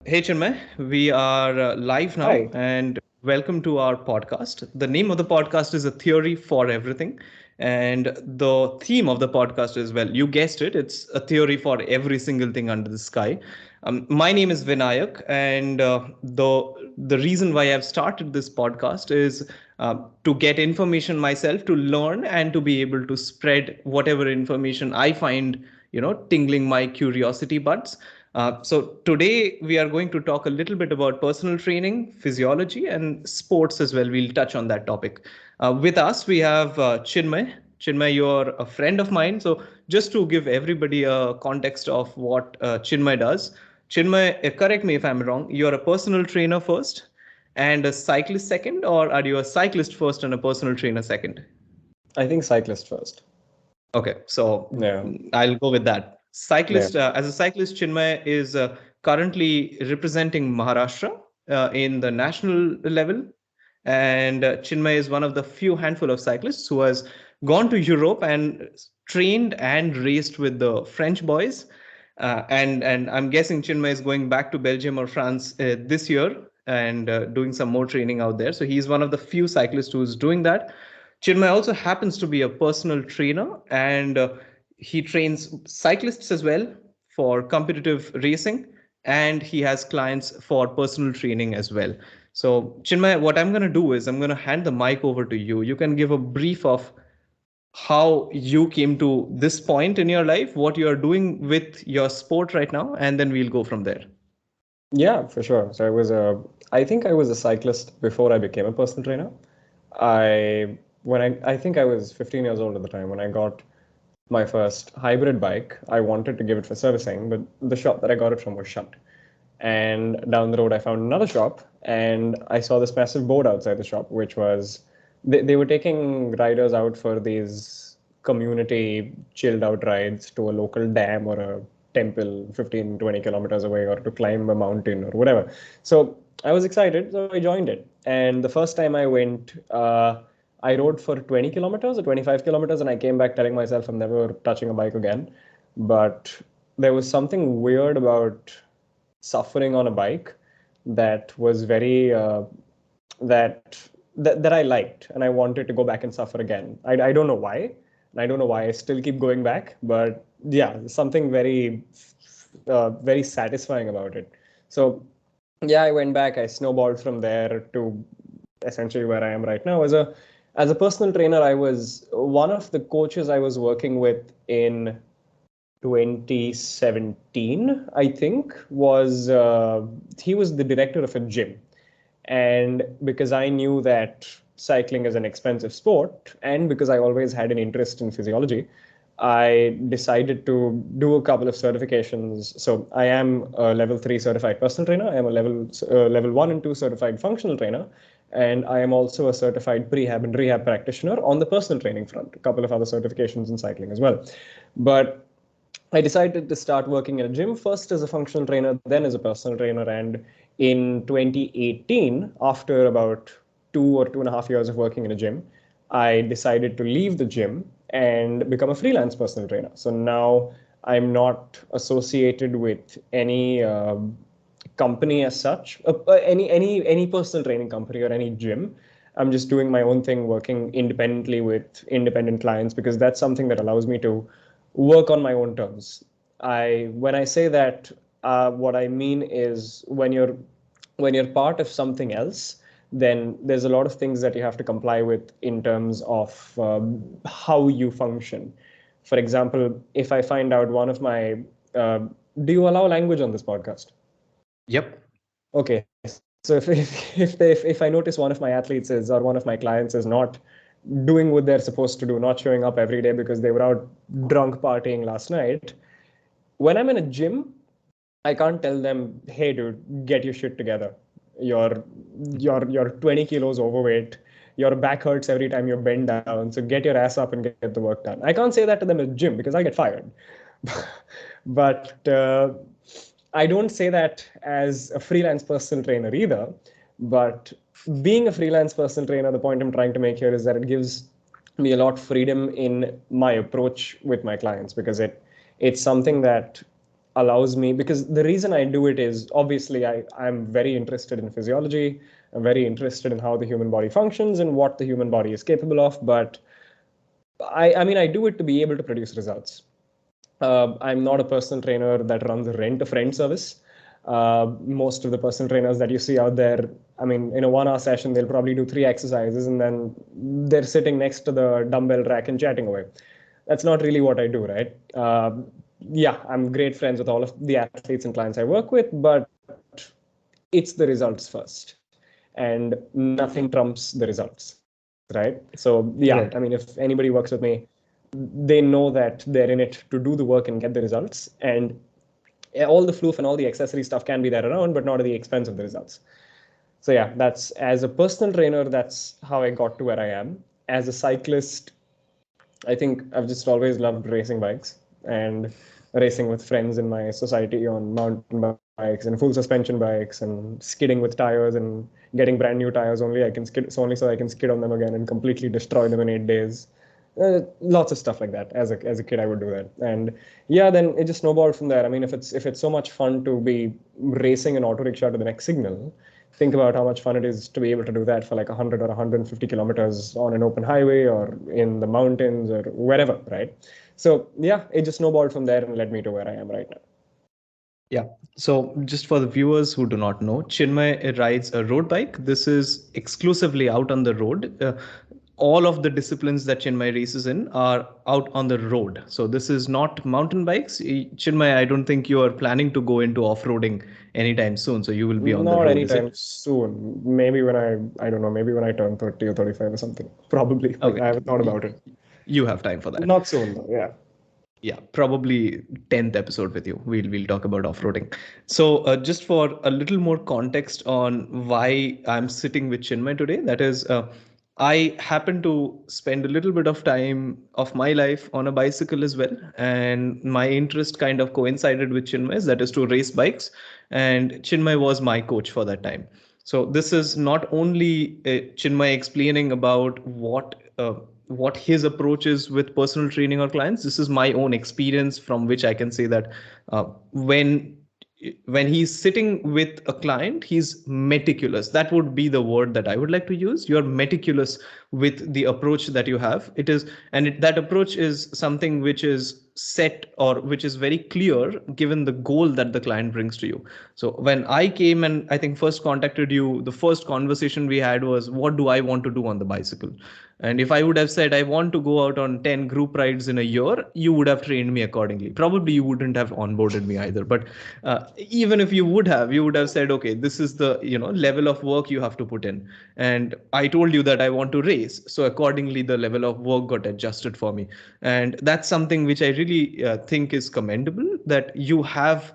Hey Chinmay, we are live now Hi. and welcome to our podcast. The name of the podcast is A Theory for Everything. And the theme of the podcast is, well, you guessed it, it's a theory for every single thing under the sky. My name is Vinayak, and the reason why I've started this podcast is to get information myself, to learn, and to be able to spread whatever information I find, tingling my curiosity buds. So today we are going to talk a little bit about personal training, physiology, and sports as well. We'll touch on that topic. With us, we have Chinmay. Chinmay, you're a friend of mine. So just to give everybody a context of what Chinmay does, Chinmay, correct me if I'm wrong, you're a personal trainer first and a cyclist second, or are you a cyclist first and a personal trainer second? I think cyclist first. Okay, so Yeah. I'll go with that. Yeah. As a cyclist, Chinmay is currently representing Maharashtra in the national level. And Chinmay is one of the few handful of cyclists who has gone to Europe and trained and raced with the French boys. And I'm guessing Chinmay is going back to Belgium or France this year and doing some more training out there. So he's one of the few cyclists who's doing that. Chinmay also happens to be a personal trainer, and he trains cyclists as well for competitive racing, and he has clients for personal training as well. So, Chinmay, what I'm going to do is I'm going to hand the mic over to you. You can give a brief of how you came to this point in your life, what you are doing with your sport right now, and then we'll go from there. Yeah, for sure. I think I was a cyclist before I became a personal trainer. I think I was 15 years old at the time when I got my first hybrid bike. I wanted to give it for servicing, but the shop that I got it from was shut. And down the road, I found another shop and I saw this massive board outside the shop, which was they were taking riders out for these community chilled out rides to a local dam or a temple 15, 20 kilometers away or to climb a mountain or whatever. So I was excited, so I joined it. And the first time I went, I rode for 20 kilometers or 25 kilometers, and I came back telling myself I'm never touching a bike again. But there was something weird about suffering on a bike that was very that, that I liked, and I wanted to go back and suffer again. I don't know why, and I don't know why I still keep going back, but yeah, something very satisfying about it. So yeah, I went back. I snowballed from there to essentially where I am right now. As a personal trainer, I was one of the coaches I was working with in 2017, I think, was he was the director of a gym. And because I knew that cycling is an expensive sport, and because I always had an interest in physiology, I decided to do a couple of certifications. So I am a level 3 certified personal trainer. I am a level 1 and 2 certified functional trainer. And I am also a certified prehab and rehab practitioner on the personal training front, a couple of other certifications in cycling as well. But I decided to start working in a gym first as a functional trainer, then as a personal trainer. And in 2018, after about 2 or 2.5 years of working in a gym, I decided to leave the gym and become a freelance personal trainer. So now I'm not associated with any company as such, any personal training company or any gym. I'm just doing my own thing, working independently with independent clients because that's something that allows me to work on my own terms. When I say that, what I mean is when you're part of something else, then there's a lot of things that you have to comply with in terms of how you function. For example, if I find out one of my, uh, do you allow language on this podcast? Yep. Okay, so if I notice one of my athletes is or one of my clients is not doing what they're supposed to do, not showing up every day because they were out drunk partying last night, when I'm in a gym, I can't tell them, "Hey, dude, get your shit together. You're you're 20 kilos overweight. Your back hurts every time you bend down. So get your ass up and get the work done." I can't say that to them at the gym because I'll get fired. But I don't say that as a freelance personal trainer either. But being a freelance personal trainer, the point I'm trying to make here is that it gives me a lot of freedom in my approach with my clients because it's something that allows me, because the reason I do it is obviously I'm very interested in physiology. I'm very interested in how the human body functions and what the human body is capable of. But I mean, I do it to be able to produce results. I'm not a personal trainer that runs a rent-a-friend service. Most of the personal trainers that you see out there, I mean, in a 1 hour session, they'll probably do 3 exercises and then they're sitting next to the dumbbell rack and chatting away. That's not really what I do, right? Yeah, I'm great friends with all of the athletes and clients I work with, but it's the results first, and nothing trumps the results, right? So yeah, Right. I mean, if anybody works with me, they know that they're in it to do the work and get the results. And all the floof and all the accessory stuff can be there around, but not at the expense of the results. So yeah, that's, as a personal trainer, that's how I got to where I am. As a cyclist, I think I've just always loved racing bikes and racing with friends in my society on mountain bikes and full suspension bikes and skidding with tires and getting brand new tires only I can skid, so only so I can skid on them again and completely destroy them in 8 days. Lots of stuff like that. As a kid, I would do that, and yeah, then it just snowballed from there. I mean, if it's so much fun to be racing an auto rickshaw to the next signal, think about how much fun it is to be able to do that for like 100 or 150 kilometers on an open highway or in the mountains or wherever, right? So yeah, it just snowballed from there and led me to where I am right now. Yeah. So just for the viewers who do not know, Chinmay rides a road bike. This is exclusively out on the road. All of the disciplines that Chinmay races in are out on the road. So this is not mountain bikes. Chinmay, I don't think you are planning to go into off-roading anytime soon. So you will be on the Not road, is anytime it? soon. Maybe when I don't know, maybe when I turn 30 or 35 or something. Probably. Like, Okay. I haven't thought about it. You have time for that. Not soon though. Yeah. Yeah, probably 10th episode with you. We'll talk about off-roading. So just for a little more context on why I'm sitting with Chinmay today, that is, I happen to spend a little bit of time of my life on a bicycle as well, and my interest kind of coincided with Chinmay's, that is to race bikes, and Chinmay was my coach for that time. So this is not only Chinmay explaining about what his approach is with personal training or clients. This is my own experience from which I can say that uh, when he's sitting with a client, he's meticulous. That would be the word that I would like to use. You're meticulous with the approach that you have. It is, and that approach is something which is set or which is very clear given the goal that the client brings to you. So when I came and I think first contacted you, the first conversation we had was, what do I want to do on the bicycle? And if I would have said I want to go out on 10 group rides in a year, you would have trained me accordingly. Probably you wouldn't have onboarded me either. But even if you would have said, okay, this is the level of work you have to put in. And I told you that I want to race. So accordingly, the level of work got adjusted for me. And that's something which I really think is commendable, that you have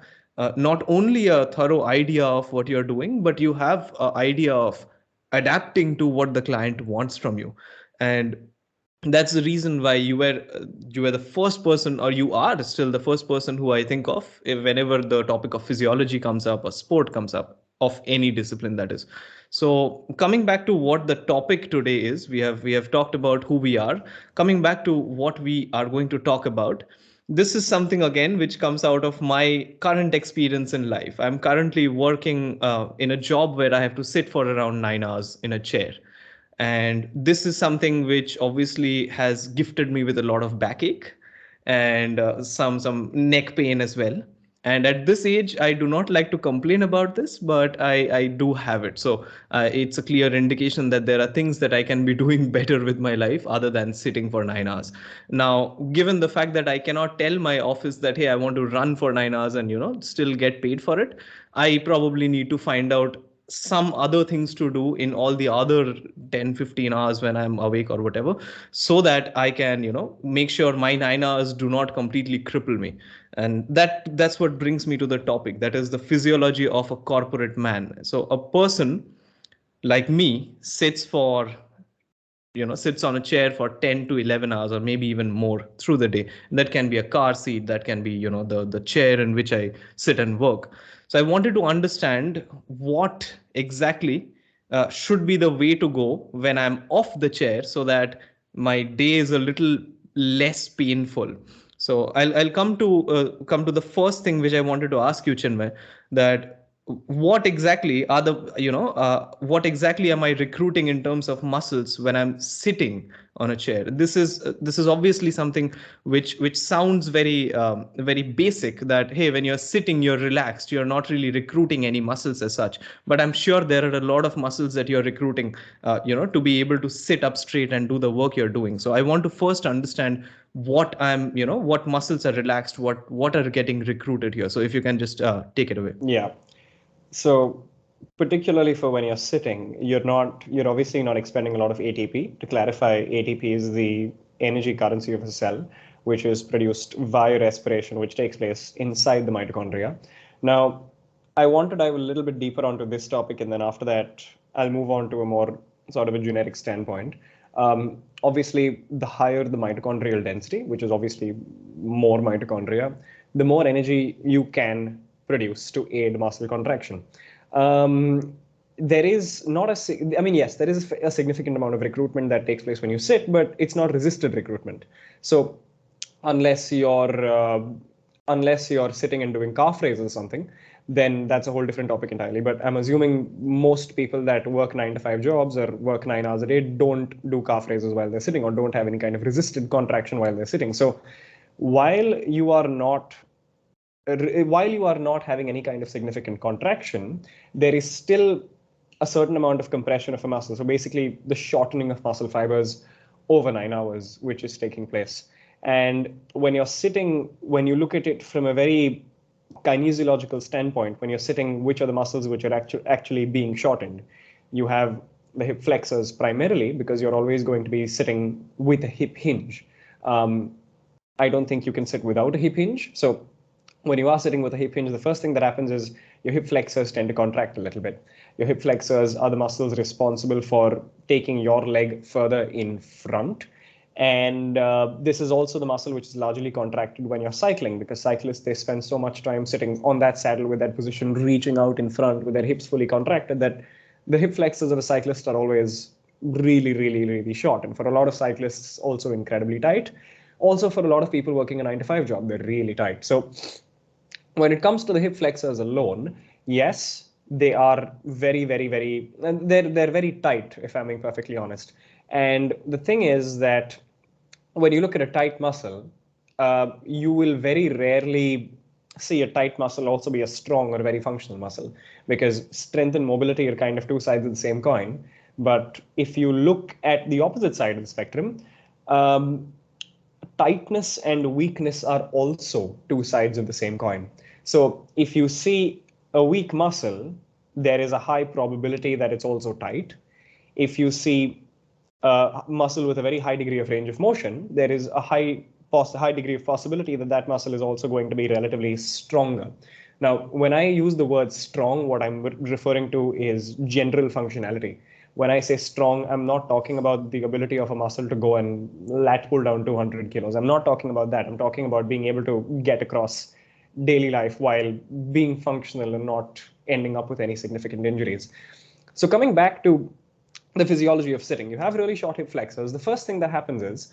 not only a thorough idea of what you're doing, but you have an idea of adapting to what the client wants from you. And that's the reason why you were the first person, or you are still the first person who I think of whenever the topic of physiology comes up or sport comes up, of any discipline, that is. So coming back to what the topic today is, we have talked about who we are. Coming back to what we are going to talk about, this is something again which comes out of my current experience in life. I'm currently working in a job where I have to sit for around 9 hours in a chair, and this is something which obviously has gifted me with a lot of backache and some neck pain as well. And at this age, I do not like to complain about this, but I do have it. So it's a clear indication that there are things that I can be doing better with my life other than sitting for 9 hours. Now, given the fact that I cannot tell my office that, hey, I want to run for 9 hours and still get paid for it, I probably need to find out some other things to do in all the other 10-15 hours when I'm awake or whatever, so that I can make sure my 9 hours do not completely cripple me. And that's what brings me to the topic, that is the physiology of a corporate man. So a person like me sits on a chair for 10 to 11 hours or maybe even more through the day. That can be a car seat, that can be the chair in which I sit and work. So I wanted to understand what exactly should be the way to go when I'm off the chair, so that my day is a little less painful. So I'll come to the first thing which I wanted to ask you, Chinmay, that what exactly are the what exactly am I recruiting in terms of muscles when I'm sitting on a chair? This is obviously something which sounds very basic, that hey, when you're sitting you're relaxed, you're not really recruiting any muscles as such, but I'm sure there are a lot of muscles that you're recruiting to be able to sit up straight and do the work you're doing. So I want to first understand what muscles are relaxed, what are getting recruited here. So if you can just take it away. Yeah. So particularly for when you're sitting, you're obviously not expending a lot of ATP. To clarify, ATP is the energy currency of a cell, which is produced via respiration, which takes place inside the mitochondria. Now, I want to dive a little bit deeper onto this topic, and then after that, I'll move on to a more sort of a generic standpoint. Obviously, the higher the mitochondrial density, which is obviously more mitochondria, the more energy you can produce to aid muscle contraction. There is not a, I mean, yes, there is a significant amount of recruitment that takes place when you sit, but it's not resisted recruitment. So unless you're sitting and doing calf raises or something, then that's a whole different topic entirely. But I'm assuming most people that work 9 to 5 jobs or work 9 hours a day don't do calf raises while they're sitting, or don't have any kind of resisted contraction while they're sitting. So while you are not having any kind of significant contraction, there is still a certain amount of compression of a muscle. So basically the shortening of muscle fibers over 9 hours, which is taking place. And when you're sitting, when you look at it from a very kinesiological standpoint, when you're sitting, which are the muscles which are actually being shortened? You have the hip flexors primarily, because you're always going to be sitting with a hip hinge. I don't think you can sit without a hip hinge. So when you are sitting with a hip hinge, the first thing that happens is your hip flexors tend to contract a little bit. Your hip flexors are the muscles responsible for taking your leg further in front. And this is also the muscle which is largely contracted when you're cycling, because cyclists, they spend so much time sitting on that saddle with that position, reaching out in front with their hips fully contracted, that the hip flexors of a cyclist are always really, really, really short. And for a lot of cyclists, also incredibly tight. Also, for a lot of people working a 9 to 5 job, they're really tight. So when it comes to the hip flexors alone, yes, they are very, very, very, they're very tight, if I'm being perfectly honest. And the thing is that when you look at a tight muscle, you will very rarely see a tight muscle also be a strong or very functional muscle, because strength and mobility are kind of two sides of the same coin. But if you look at the opposite side of the spectrum, tightness and weakness are also two sides of the same coin. So if you see a weak muscle, there is a high probability that it's also tight. If you see a muscle with a very high degree of range of motion, there is a high degree of possibility that that muscle is also going to be relatively stronger. Now, when I use the word strong, what I'm referring to is general functionality. When I say strong, I'm not talking about the ability of a muscle to go and lat pull down 200 kilos. I'm not talking about that. I'm talking about being able to get across daily life while being functional and not ending up with any significant injuries. So coming back to the physiology of sitting, you have really short hip flexors. The first thing that happens is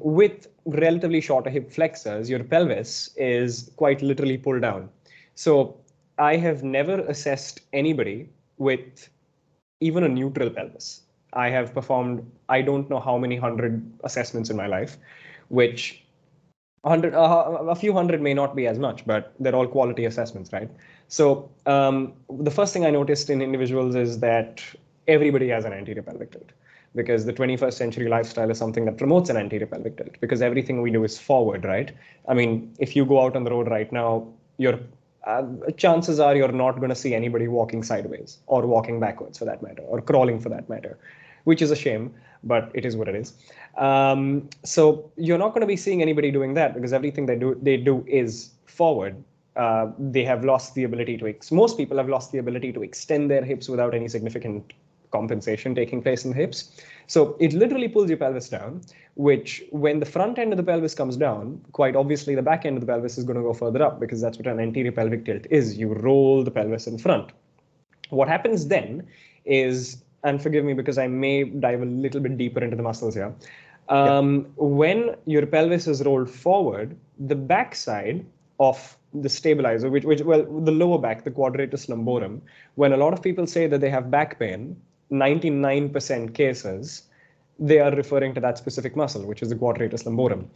with relatively shorter hip flexors, your pelvis is quite literally pulled down. So I have never assessed anybody with even a neutral pelvis. I have performed, I don't know how many hundred assessments in my life, which a few hundred may not be as much, but they're all quality assessments, right? So the first thing I noticed in individuals is that everybody has an anterior pelvic tilt, because the 21st century lifestyle is something that promotes an anterior pelvic tilt, because everything we do is forward, right? I mean, if you go out on the road right now, your chances are you're not going to see anybody walking sideways or walking backwards for that matter, or crawling for that matter, which is a shame, but it is what it is. So you're not going to be seeing anybody doing that, because everything they do is forward. They have lost the ability to, most people have lost the ability to extend their hips without any significant compensation taking place in the hips. So it literally pulls your pelvis down, which when the front end of the pelvis comes down, quite obviously the back end of the pelvis is going to go further up, because that's what an anterior pelvic tilt is. You roll the pelvis in front. What happens then is, and forgive me because I may dive a little bit deeper into the muscles here, When your pelvis is rolled forward, the backside of the stabilizer, well, the lower back, the quadratus lumborum, when a lot of people say that they have back pain, 99% cases, they are referring to that specific muscle, which is the quadratus lumborum.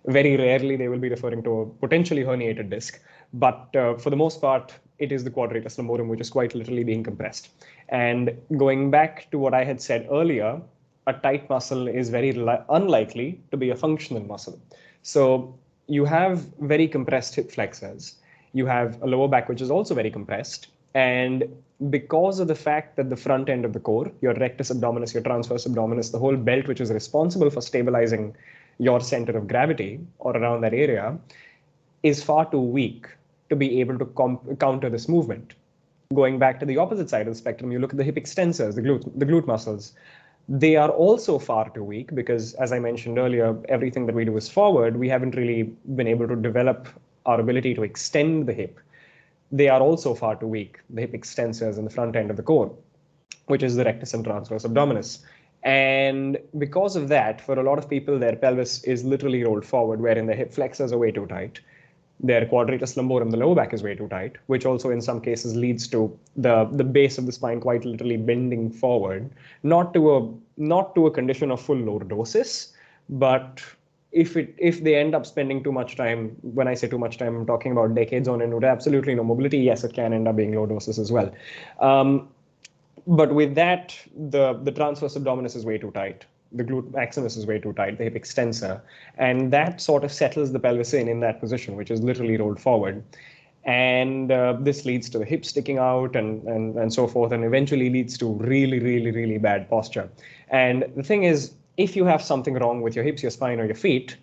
Very rarely they will be referring to a potentially herniated disc, but for the most part, it is the quadratus lumborum, which is quite literally being compressed. And going back to what I had said earlier, a tight muscle is very unlikely to be a functional muscle. So you have very compressed hip flexors. You have a lower back, which is also very compressed. And because of the fact that the front end of the core, your rectus abdominis, your transverse abdominis, the whole belt, which is responsible for stabilizing your center of gravity or around that area, is far too weak to be able to counter this movement. Going back to the opposite side of the spectrum, you look at the hip extensors, the glute muscles. They are also far too weak because, as I mentioned earlier, everything that we do is forward. We haven't really been able to develop our ability to extend the hip. They are also far too weak, the hip extensors in the front end of the core, which is the rectus and transverse abdominis. And because of that, for a lot of people, their pelvis is literally rolled forward, wherein the hip flexors are way too tight. Their quadratus lumborum, the lower back, is way too tight, which also in some cases leads to the base of the spine quite literally bending forward, not to a condition of full lordosis, but if they end up spending too much time, when I say too much time, I'm talking about decades on end with absolutely no mobility, yes, it can end up being lordosis as well. But with that, the transverse abdominis is way too tight. The glute maximus is way too tight, the hip extensor. And that sort of settles the pelvis in that position, which is literally rolled forward. And this leads to the hip sticking out and so forth, and eventually leads to really, really, really bad posture. And the thing is, if you have something wrong with your hips, your spine, or your feet,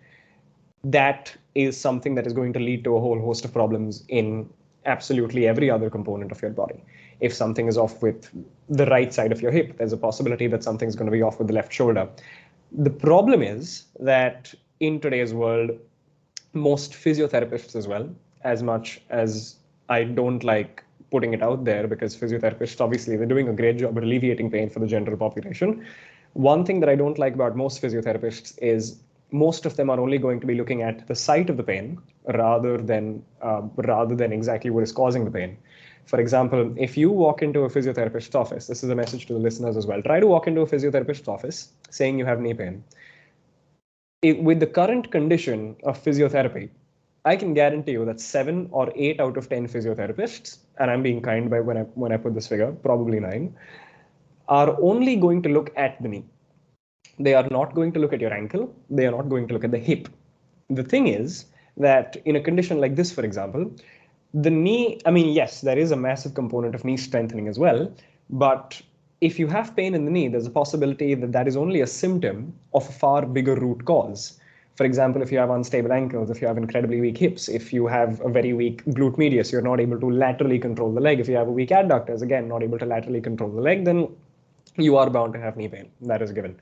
that is something that is going to lead to a whole host of problems in absolutely every other component of your body. If something is off with the right side of your hip, there's a possibility that something's going to be off with the left shoulder. The problem is that in today's world, most physiotherapists as well, as much as I don't like putting it out there, because physiotherapists, obviously, they're doing a great job at alleviating pain for the general population. One thing that I don't like about most physiotherapists is most of them are only going to be looking at the site of the pain rather than exactly what is causing the pain. For example, if you walk into a physiotherapist's office, this is a message to the listeners as well, try to walk into a physiotherapist's office saying you have knee pain. With the current condition of physiotherapy, I can guarantee you that 7 or 8 out of 10 physiotherapists, and I'm being kind by when I put this figure, probably 9, are only going to look at the knee. They are not going to look at your ankle. They are not going to look at the hip. The thing is that in a condition like this, for example, the knee, I mean, yes, there is a massive component of knee strengthening as well, but if you have pain in the knee, there's a possibility that that is only a symptom of a far bigger root cause. For example, if you have unstable ankles, if you have incredibly weak hips, if you have a very weak glute medius, you're not able to laterally control the leg. If you have a weak adductors, again, not able to laterally control the leg, then you are bound to have knee pain. That is given.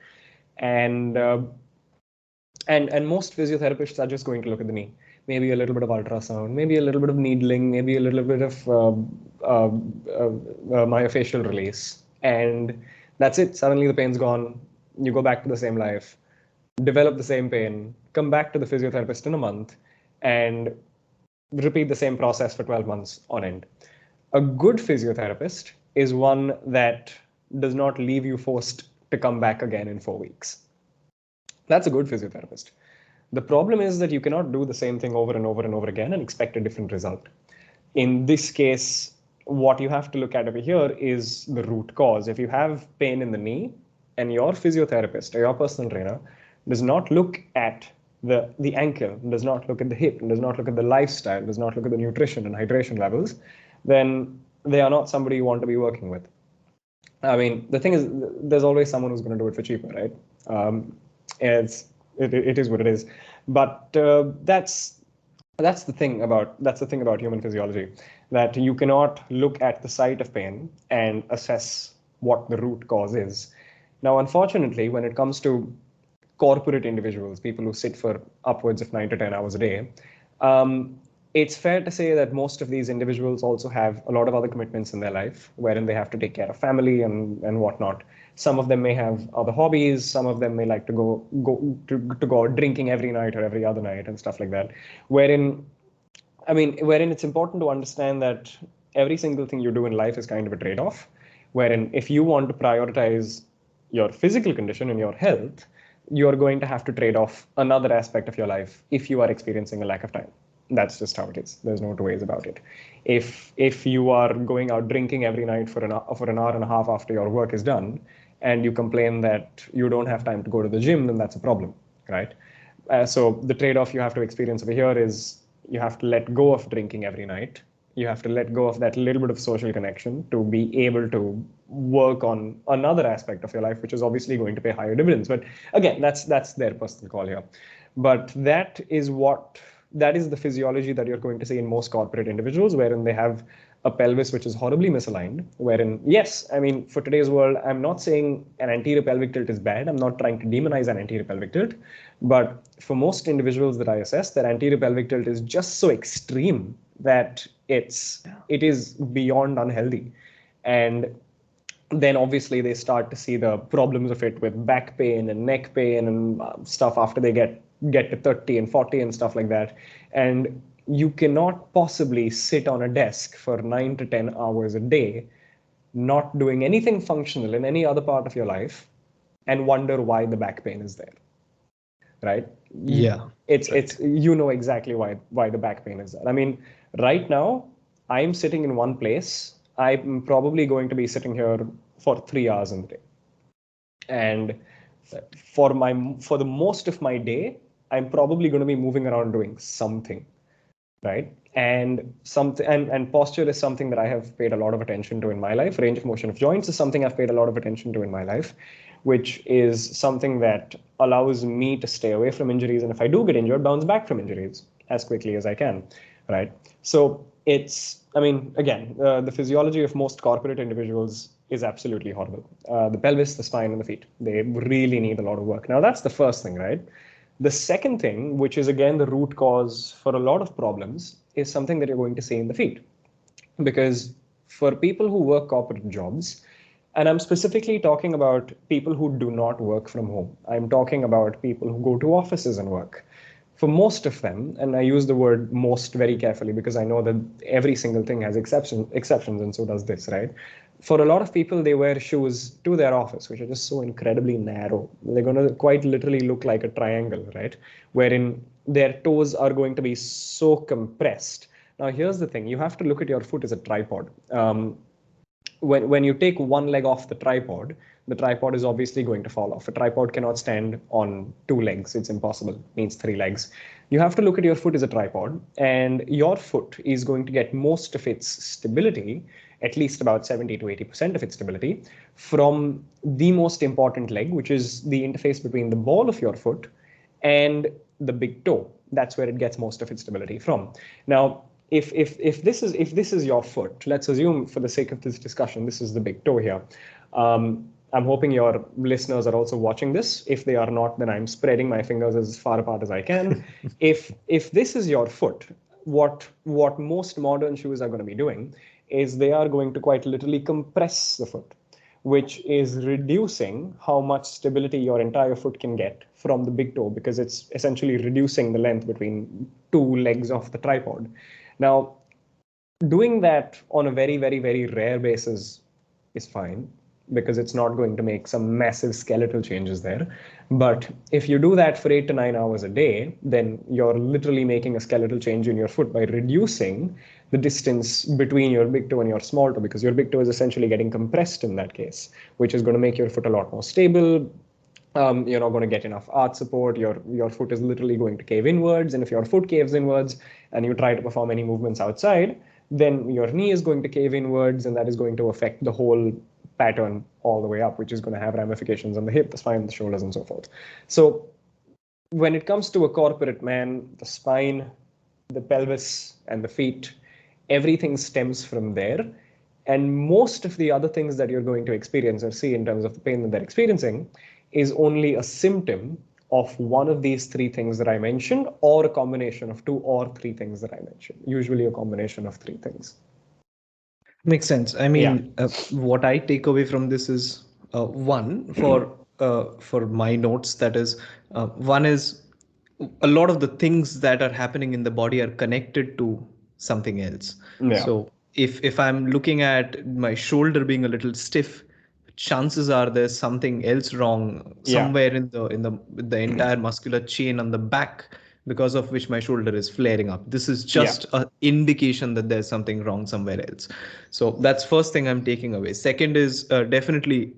And most physiotherapists are just going to look at the knee. Maybe a little bit of ultrasound, maybe a little bit of needling, maybe a little bit of myofascial release. And that's it. Suddenly the pain's gone. You go back to the same life, develop the same pain, come back to the physiotherapist in a month, and repeat the same process for 12 months on end. A good physiotherapist is one that does not leave you forced to come back again in 4 weeks. That's a good physiotherapist. The problem is that you cannot do the same thing over and over and over again and expect a different result. In this case, what you have to look at over here is the root cause. If you have pain in the knee and your physiotherapist or your personal trainer does not look at the ankle, does not look at the hip, does not look at the lifestyle, does not look at the nutrition and hydration levels, then they are not somebody you want to be working with. I mean, the thing is, there's always someone who's going to do it for cheaper, right? It is what it is. But that's the thing about human physiology, that you cannot look at the site of pain and assess what the root cause is. Now, unfortunately, when it comes to corporate individuals, people who sit for upwards of 9 to 10 hours a day, it's fair to say that most of these individuals also have a lot of other commitments in their life, wherein they have to take care of family and whatnot. Some of them may have other hobbies. Some of them may like to go out drinking every night or every other night and stuff like that. Wherein it's important to understand that every single thing you do in life is kind of a trade-off. Wherein if you want to prioritize your physical condition and your health, you're going to have to trade off another aspect of your life if you are experiencing a lack of time. That's just how it is. There's no two ways about it. If you are going out drinking every night for an hour and a half after your work is done, and you complain that you don't have time to go to the gym, then that's a problem, right? So the trade-off you have to experience over here is you have to let go of drinking every night. You have to let go of that little bit of social connection to be able to work on another aspect of your life, which is obviously going to pay higher dividends. But again, that's their personal call here. But that is the physiology that you're going to see in most corporate individuals, wherein they have a pelvis which is horribly misaligned. Wherein, yes, I mean, for today's world, I'm not saying an anterior pelvic tilt is bad. I'm not trying to demonize an anterior pelvic tilt. But for most individuals that I assess, their anterior pelvic tilt is just so extreme that it is beyond unhealthy. And then obviously they start to see the problems of it with back pain and neck pain and stuff after they get to 30 and 40 and stuff like that. And you cannot possibly sit on a desk for 9 to 10 hours a day, not doing anything functional in any other part of your life, and wonder why the back pain is there, right? Yeah, It's you know exactly why the back pain is there. I mean, right now I'm sitting in one place. I'm probably going to be sitting here for 3 hours in the day, and for the most of my day, I'm probably going to be moving around doing something, right? And posture is something that I have paid a lot of attention to in my life. Range of motion of joints is something I've paid a lot of attention to in my life, which is something that allows me to stay away from injuries, and if I do get injured, bounce back from injuries as quickly as I can, right? So again, the physiology of most corporate individuals is absolutely horrible. The pelvis, the spine, and the feet, they really need a lot of work. Now, that's the first thing, right? The second thing, which is again the root cause for a lot of problems, is something that you're going to see in the feet. Because for people who work corporate jobs, and I'm specifically talking about people who do not work from home, I'm talking about people who go to offices and work. For most of them, and I use the word most very carefully because I know that every single thing has exceptions, and so does this, right? For a lot of people, they wear shoes to their office, which are just so incredibly narrow. They're going to quite literally look like a triangle, right? Wherein their toes are going to be so compressed. Now, here's the thing. You have to look at your foot as a tripod. When you take one leg off the tripod is obviously going to fall off. A tripod cannot stand on 2 legs. It's impossible. It needs 3 legs. You have to look at your foot as a tripod, and your foot is going to get most of its stability, at least about 70 to 80% of its stability, from the most important leg, which is the interface between the ball of your foot and the big toe. That's where it gets most of its stability from. Now, if this is your foot, let's assume for the sake of this discussion, this is the big toe here. I'm hoping your listeners are also watching this. If they are not, then I'm spreading my fingers as far apart as I can. If this is your foot, what most modern shoes are going to be doing is they are going to quite literally compress the foot, which is reducing how much stability your entire foot can get from the big toe, because it's essentially reducing the length between 2 legs of the tripod. Now, doing that on a very, very, very rare basis is fine, because it's not going to make some massive skeletal changes there. But if you do that for 8 to 9 hours a day, then you're literally making a skeletal change in your foot by reducing the distance between your big toe and your small toe, because your big toe is essentially getting compressed in that case, which is going to make your foot a lot more stable. You're not going to get enough arch support. Your foot is literally going to cave inwards. And if your foot caves inwards and you try to perform any movements outside, then your knee is going to cave inwards, and that is going to affect the whole pattern all the way up, which is going to have ramifications on the hip, the spine, the shoulders, and so forth. So when it comes to a corporate man, the spine, the pelvis, and the feet, everything stems from there. And most of the other things that you're going to experience or see in terms of the pain that they're experiencing is only a symptom of one of these 3 things that I mentioned, or a combination of 2 or 3 things that I mentioned, usually a combination of 3 things. Makes sense. I mean, what I take away from this is One for my notes, that is, one is a lot of the things that are happening in the body are connected to something else. Yeah. So if I'm looking at my shoulder being a little stiff, chances are there's something else wrong Yeah. somewhere in the entire muscular chain on the back, because of which my shoulder is flaring up. This is Yeah. just an indication that there's something wrong somewhere else. So that's first thing I'm taking away. Second is, definitely,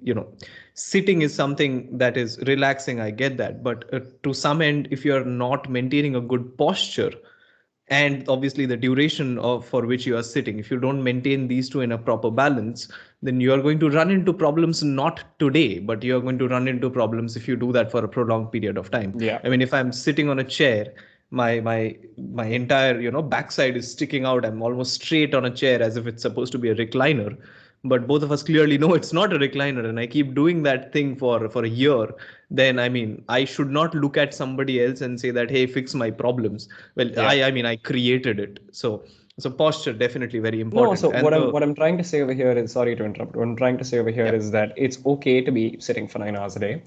sitting is something that is relaxing. I get that, but to some end, if you're not maintaining a good posture, and obviously the duration of for which you are sitting, if you don't maintain these two in a proper balance, then you are going to run into problems, not today, but you are going to run into problems if you do that for a prolonged period of time. Yeah. I mean, if I'm sitting on a chair, my entire backside is sticking out. I'm almost straight on a chair as if it's supposed to be a recliner, but both of us clearly know it's not a recliner, and I keep doing that thing for a year. Then, I mean, I should not look at somebody else and say that, hey, fix my problems. Well, Yeah. I mean, I created it. So posture definitely very No, important. so And the what I'm trying to say over here is, sorry to interrupt. What I'm trying to say over here Yeah. is that it's okay to be sitting for 9 hours a day,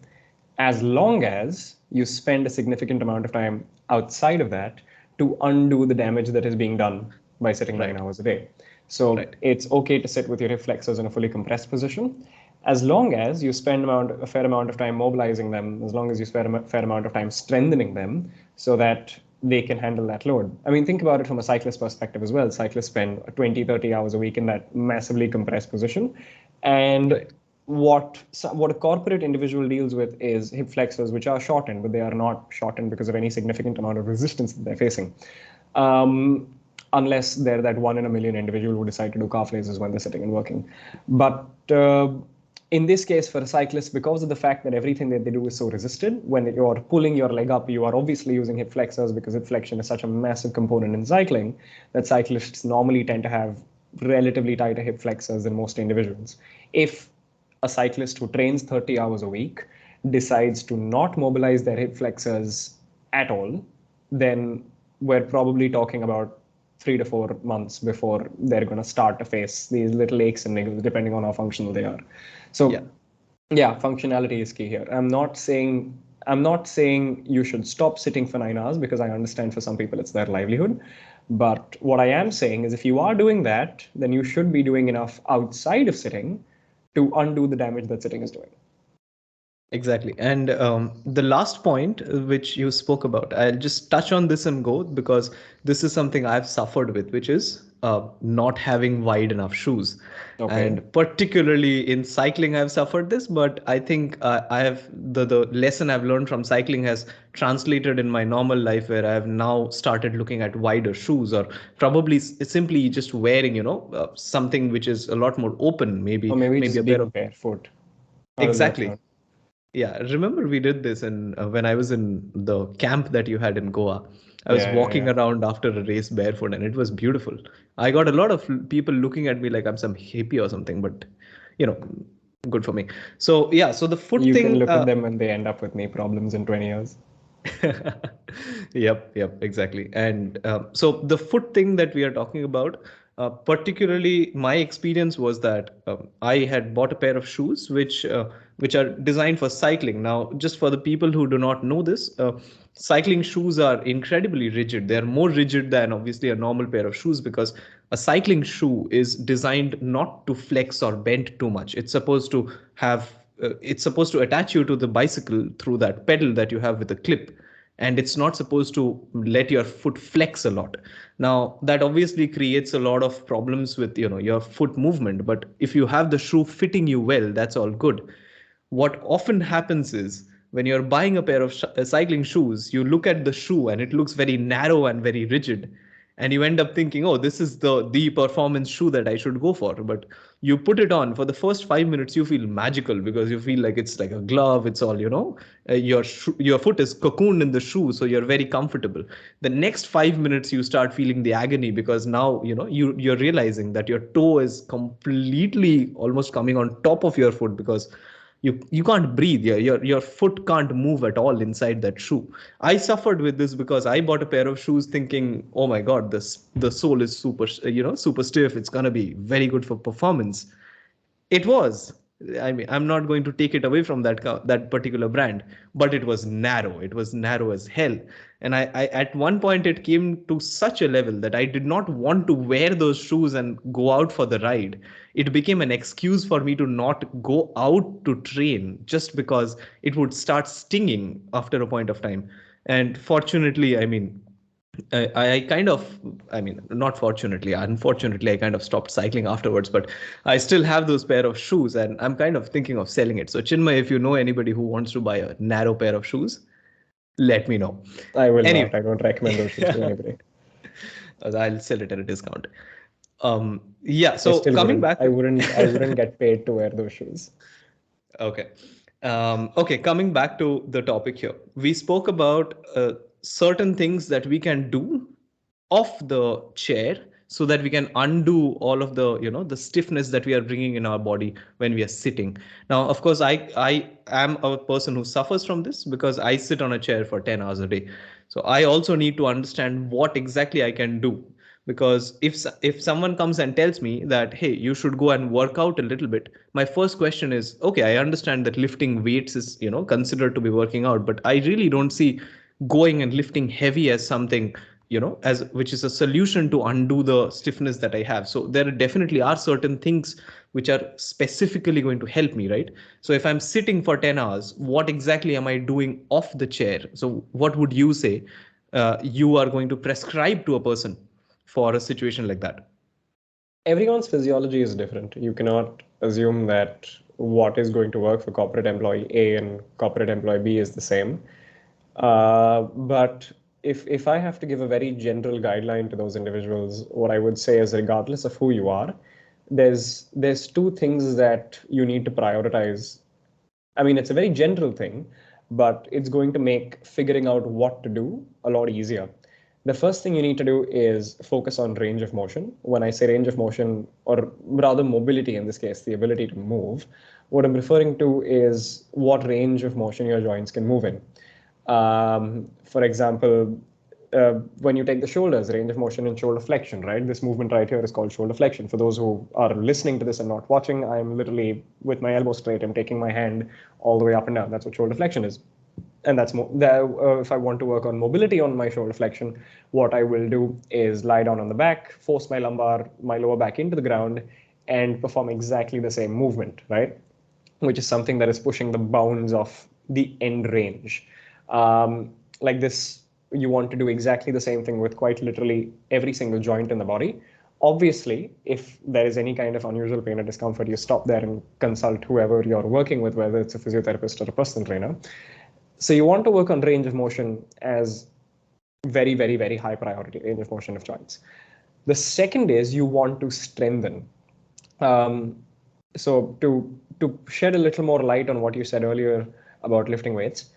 as long as you spend a significant amount of time outside of that to undo the damage that is being done by sitting nine Right. hours a day. So Right. it's okay to sit with your hip flexors in a fully compressed position, as long as you spend a fair amount of time mobilizing them, as long as you spend a fair amount of time strengthening them so that they can handle that load. I mean, think about it from a cyclist perspective as well. Cyclists spend 20, 30 hours a week in that massively compressed position. And Right. what a corporate individual deals with is hip flexors, which are shortened, but they are not shortened because of any significant amount of resistance that they're facing. Um, Unless they're that 1 in a million individual who decide to do calf raises when they're sitting and working. But in this case, for a cyclist, because of the fact that everything that they do is so resisted, when you're pulling your leg up, you are obviously using hip flexors, because hip flexion is such a massive component in cycling that cyclists normally tend to have relatively tighter hip flexors than most individuals. If a cyclist who trains 30 hours a week decides to not mobilize their hip flexors at all, then we're probably talking about 3 to 4 months before they're going to start to face these little aches and niggles, depending on how functional they are. Yeah. So, yeah, functionality is key here. I'm not saying you should stop sitting for 9 hours, because I understand for some people it's their livelihood. But what I am saying is, if you are doing that, then you should be doing enough outside of sitting to undo the damage that sitting is doing. Exactly. And the last point, which you spoke about, I'll just touch on this and go, because this is something I've suffered with, which is not having wide enough shoes. Okay. And particularly in cycling, I've suffered this, but I think I have the lesson I've learned from cycling has translated in my normal life, where I have now started looking at wider shoes, or probably simply just wearing, something which is a lot more open, Or maybe maybe maybe just a pair being of barefoot. How does that exactly. sound? Yeah, remember we did this in when I was in the camp that you had in Goa. I was Yeah, yeah, walking yeah. around after a race barefoot, and it was beautiful. I got a lot of people looking at me like I'm some hippie or something, but you know, good for me. So yeah, so the foot You can thing. look at them when they end up with knee problems in 20 years. Yep, exactly. And so the foot thing that we are talking about, particularly my experience was that I had bought a pair of shoes which are designed for cycling. Now, just for the people who do not know this, cycling shoes are incredibly rigid. They are more rigid than obviously a normal pair of shoes, because a cycling shoe is designed not to flex or bend too much. It's supposed to attach you to the bicycle through that pedal that you have with a clip, and it's not supposed to let your foot flex a lot. Now that obviously creates a lot of problems with your foot movement, but if you have the shoe fitting you well, that's all good. What often happens is, when you're buying a pair of cycling shoes, you look at the shoe and it looks very narrow and very rigid, and you end up thinking, oh, this is the performance shoe that I should go for. But you put it on for the first 5 minutes, you feel magical, because you feel like it's like a glove. It's all your foot is cocooned in the shoe, so you're very comfortable. The next 5 minutes you start feeling the agony, because now you're realizing that your toe is completely almost coming on top of your foot, because you can't breathe. Your foot can't move at all inside that shoe. I suffered with this because I bought a pair of shoes thinking, oh my god, the sole is super stiff, it's going to be very good for performance. It was, I mean, I'm not going to take it away from that particular brand, but it was narrow. It was narrow as hell. And I at one point it came to such a level that I did not want to wear those shoes and go out for the ride. It became an excuse for me to not go out to train just because it would start stinging after a point of time. And fortunately, I mean, I kind of, I mean, not fortunately, unfortunately, I kind of stopped cycling afterwards, but I still have those pair of shoes and I'm kind of thinking of selling it. So, Chinmay, if you know anybody who wants to buy a narrow pair of shoes, let me know. I will Anyway, not. I don't recommend those shoes to anybody. I'll sell it at a discount. Yeah, I so still coming wouldn't. back. I wouldn't. I wouldn't get paid to wear those shoes. Okay. Okay, coming back to the topic here. We spoke about certain things that we can do off the chair so that we can undo all of the, the stiffness that we are bringing in our body when we are sitting. Now, of course, I am a person who suffers from this because I sit on a chair for 10 hours a day. So I also need to understand what exactly I can do, because if someone comes and tells me that, hey, you should go and work out a little bit, my first question is, okay, I understand that lifting weights is, considered to be working out, but I really don't see going and lifting heavy as something, as which is a solution to undo the stiffness that I have. So there definitely are certain things which are specifically going to help me, right? So if I'm sitting for 10 hours, what exactly am I doing off the chair? So what would you say you are going to prescribe to a person for a situation like that? Everyone's physiology is different. You cannot assume that what is going to work for corporate employee A and corporate employee B is the same. But if I have to give a very general guideline to those individuals, what I would say is, regardless of who you are, there's two things that you need to prioritize. I mean, it's a very general thing, but it's going to make figuring out what to do a lot easier. The first thing you need to do is focus on range of motion. When I say range of motion, or rather mobility in this case, the ability to move, what I'm referring to is what range of motion your joints can move in. For example, when you take the shoulders, range of motion and shoulder flexion, right? This movement right here is called shoulder flexion. For those who are listening to this and not watching, I'm literally with my elbow straight, I'm taking my hand all the way up and down. That's what shoulder flexion is. And that's more, if I want to work on mobility on my shoulder flexion, what I will do is lie down on the back, force my lower back into the ground, and perform exactly the same movement, right? Which is something that is pushing the bounds of the end range. Like this, you want to do exactly the same thing with quite literally every single joint in the body. Obviously, if there is any kind of unusual pain or discomfort, you stop there and consult whoever you're working with, whether it's a physiotherapist or a personal trainer. So you want to work on range of motion as very, very, very high priority, range of motion of joints. The second is you want to strengthen. So to shed a little more light on what you said earlier about lifting weights,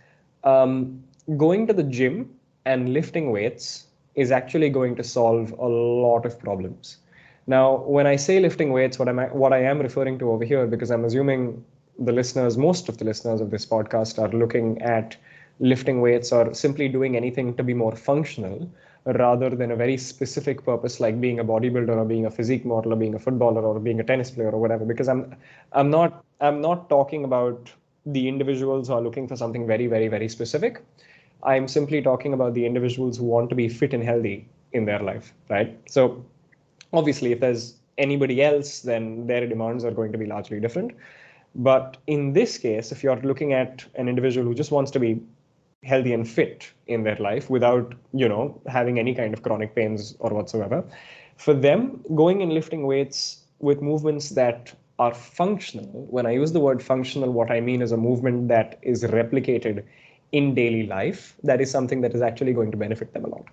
going to the gym and lifting weights is actually going to solve a lot of problems. Now, when I say lifting weights, what I am referring to over here, because I'm assuming most of the listeners of this podcast are looking at lifting weights or simply doing anything to be more functional rather than a very specific purpose like being a bodybuilder or being a physique model or being a footballer or being a tennis player or whatever. Because I'm not talking about the individuals who are looking for something very, very, very specific. I'm simply talking about the individuals who want to be fit and healthy in their life, right? So obviously, if there's anybody else, then their demands are going to be largely different. But in this case, if you're looking at an individual who just wants to be healthy and fit in their life without, having any kind of chronic pains or whatsoever, for them, going and lifting weights with movements that are functional, when I use the word functional, what I mean is a movement that is replicated in daily life, that is something that is actually going to benefit them a lot.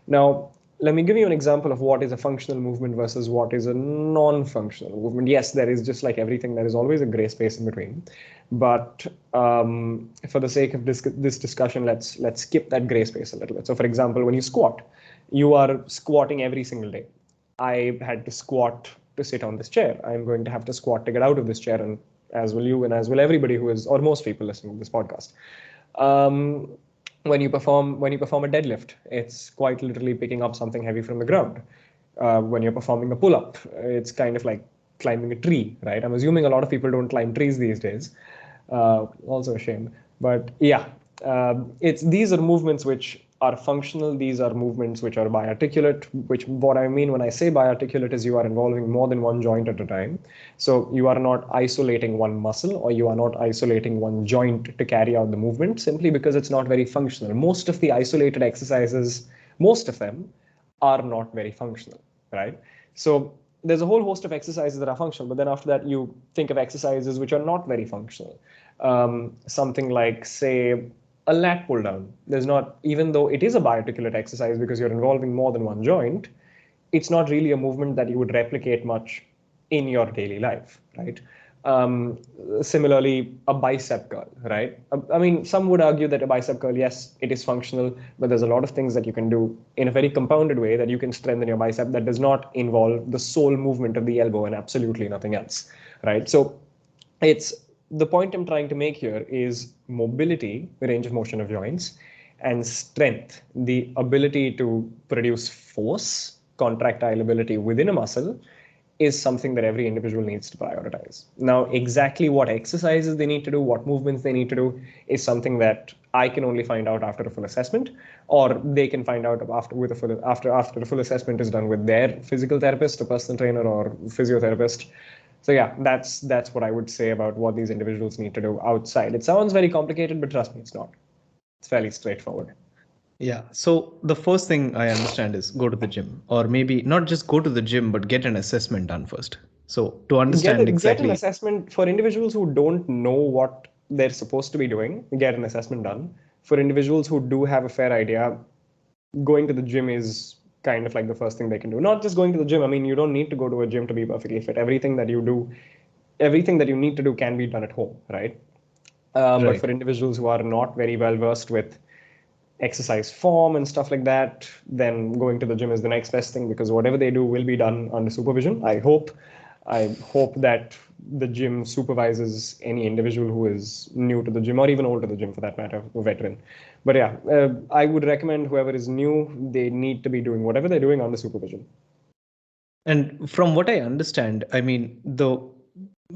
Now, let me give you an example of what is a functional movement versus what is a non-functional movement. Yes, there is, just like everything, there is always a gray space in between. But for the sake of this discussion, let's skip that gray space a little bit. So, for example, when you squat, you are squatting every single day. I had to squat to sit on this chair. I'm going to have to squat to get out of this chair, and as will you, and as will everybody who is, or most people listening to this podcast. When you perform a deadlift, it's quite literally picking up something heavy from the ground. When you're performing a pull-up, it's kind of like climbing a tree, right? I'm assuming a lot of people don't climb trees these days. Also a shame. But yeah, these are movements which are functional. These are movements which are biarticulate, which what I mean when I say biarticulate is you are involving more than one joint at a time. So you are not isolating one muscle or you are not isolating one joint to carry out the movement simply because it's not very functional. Most of the isolated exercises, most of them are not very functional, right? So there's a whole host of exercises that are functional, but then after that, you think of exercises which are not very functional. Something like, say, a lat pull down. There's not, even though it is a biarticulate exercise because you're involving more than one joint, it's not really a movement that you would replicate much in your daily life, right? Um, Similarly, a bicep curl, right? I mean, some would argue that a bicep curl, yes, it is functional, but there's a lot of things that you can do in a very compounded way that you can strengthen your bicep that does not involve the sole movement of the elbow and absolutely nothing else, right? So it's the point I'm trying to make here is mobility, range of motion of joints, and strength, the ability to produce force, contractile ability within a muscle, is something that every individual needs to prioritize. Now, exactly what exercises they need to do, what movements they need to do, is something that I can only find out after a full assessment, or they can find out after the full assessment is done with their physical therapist, a personal trainer, or physiotherapist. So yeah, that's what I would say about what these individuals need to do outside. It sounds very complicated, but trust me, it's not. It's fairly straightforward. Yeah. So the first thing I understand is go to the gym, or maybe not just go to the gym, but get an assessment done first. So to understand Get an exactly. assessment for individuals who don't know what they're supposed to be doing. Get an assessment done. For individuals who do have a fair idea, going to the gym is kind of like the first thing they can do. Not just going to the gym. I mean, you don't need to go to a gym to be perfectly fit. Everything that you do, everything that you need to do can be done at home, right? But Right. for individuals who are not very well versed with exercise form and stuff like that, then going to the gym is the next best thing because whatever they do will be done under supervision. I hope that the gym supervises any individual who is new to the gym or even old to the gym for that matter, a veteran. But yeah, I would recommend whoever is new, they need to be doing whatever they're doing under supervision. And from what I understand, I mean, the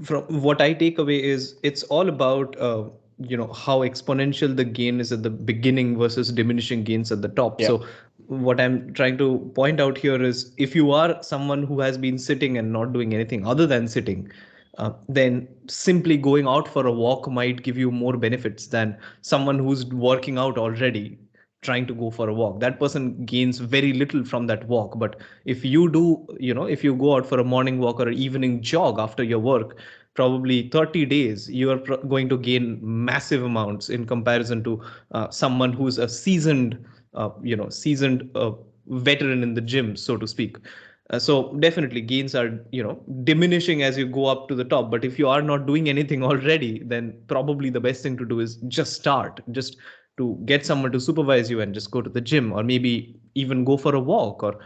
from what I take away is it's all about how exponential the gain is at the beginning versus diminishing gains at the top. Yeah. So what I'm trying to point out here is if you are someone who has been sitting and not doing anything other than sitting, then simply going out for a walk might give you more benefits than someone who's working out already trying to go for a walk. That person gains very little from that walk. But if you do, if you go out for a morning walk or an evening jog after your work, probably 30 days you are going to gain massive amounts in comparison to someone who's a seasoned veteran in the gym, so to speak. So definitely gains are diminishing as you go up to the top, but if you are not doing anything already, then probably the best thing to do is just to get someone to supervise you and just go to the gym, or maybe even go for a walk, or